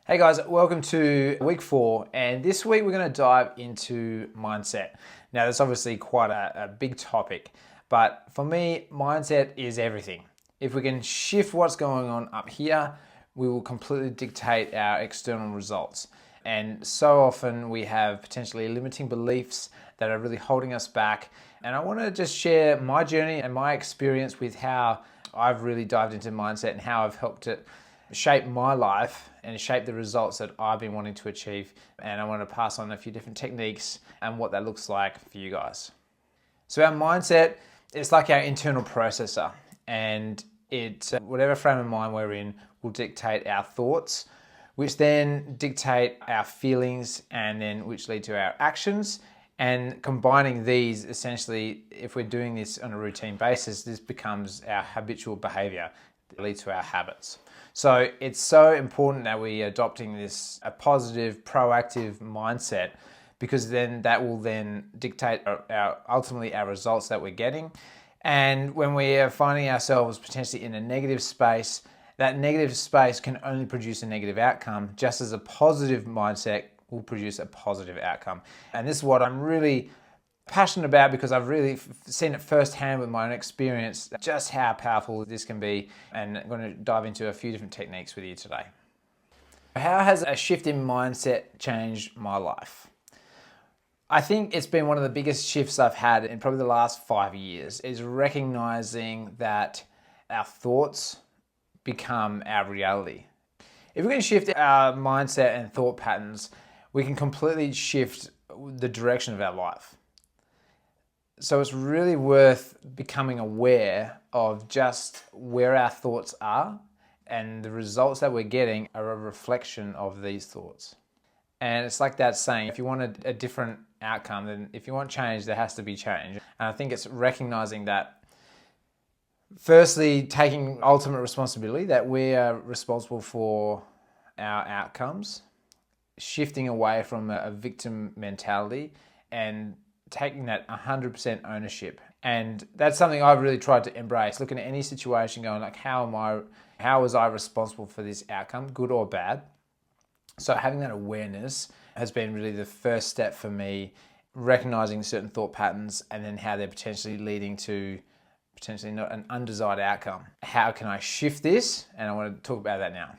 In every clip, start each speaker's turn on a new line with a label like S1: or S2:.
S1: Hey guys, welcome to week 4, and this week we're going to dive into mindset. Now that's obviously quite a big topic, but for me, mindset is everything. If we can shift what's going on up here, we will completely dictate our external results. And so often we have potentially limiting beliefs that are really holding us back. And I want to just share my journey and my experience with how I've really dived into mindset and how I've helped it shape my life and shape the results that I've been wanting to achieve. And I want to pass on a few different techniques and what that looks like for you guys. So our mindset is like our internal processor, and it, whatever frame of mind we're in, will dictate our thoughts, which then dictate our feelings, and then which lead to our actions. And combining these, essentially, if we're doing this on a routine basis, this becomes our habitual behavior that leads to our habits. So it's so important that we are adopting a positive, proactive mindset, because then that will then dictate ultimately our results that we're getting. And when we are finding ourselves potentially in a negative space, that negative space can only produce a negative outcome, just as a positive mindset will produce a positive outcome. And this is what I'm really passionate about, because I've really seen it firsthand with my own experience, just how powerful this can be. And I'm going to dive into a few different techniques with you today. How has a shift in mindset changed my life? I think it's been one of the biggest shifts I've had in probably the last 5 years, is recognizing that our thoughts become our reality. If we can shift our mindset and thought patterns, we can completely shift the direction of our life. So it's really worth becoming aware of just where our thoughts are, and the results that we're getting are a reflection of these thoughts. And it's like that saying, if you want a different outcome, then if you want change, there has to be change. And I think it's recognizing that, firstly, taking ultimate responsibility, that we are responsible for our outcomes, shifting away from a victim mentality and taking that 100% ownership. And that's something I've really tried to embrace, looking at any situation going like, how was I responsible for this outcome, good or bad? So having that awareness has been really the first step for me, recognizing certain thought patterns and then how they're potentially leading to potentially not an undesired outcome. How can I shift this? And I want to talk about that now.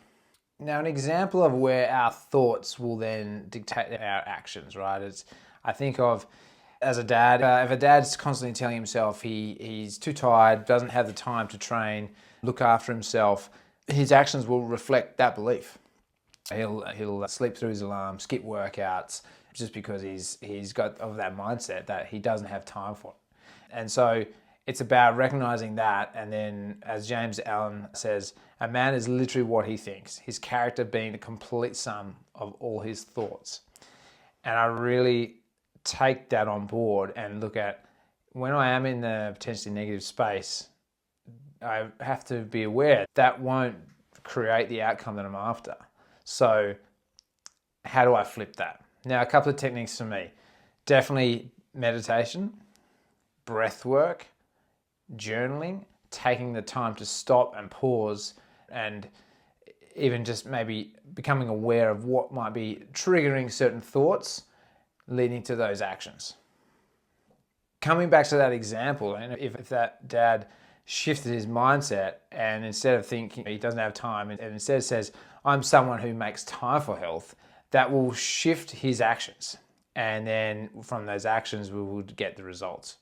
S1: Now, an example of where our thoughts will then dictate our actions, right? I think of as a dad, if a dad's constantly telling himself he's too tired, doesn't have the time to train, look after himself, his actions will reflect that belief. He'll sleep through his alarm, skip workouts, just because he's got of that mindset that he doesn't have time for it. And so it's about recognizing that, and then, as James Allen says, a man is literally what he thinks, his character being the complete sum of all his thoughts. And I really take that on board and look at, when I am in the potentially negative space, I have to be aware that won't create the outcome that I'm after. So how do I flip that? Now, a couple of techniques for me. Definitely meditation, breath work, journaling, taking the time to stop and pause, and even just maybe becoming aware of what might be triggering certain thoughts leading to those actions. Coming back to that example, and if that dad shifted his mindset, and instead of thinking he doesn't have time, and instead says, I'm someone who makes time for health, that will shift his actions. And then from those actions, we will get the results.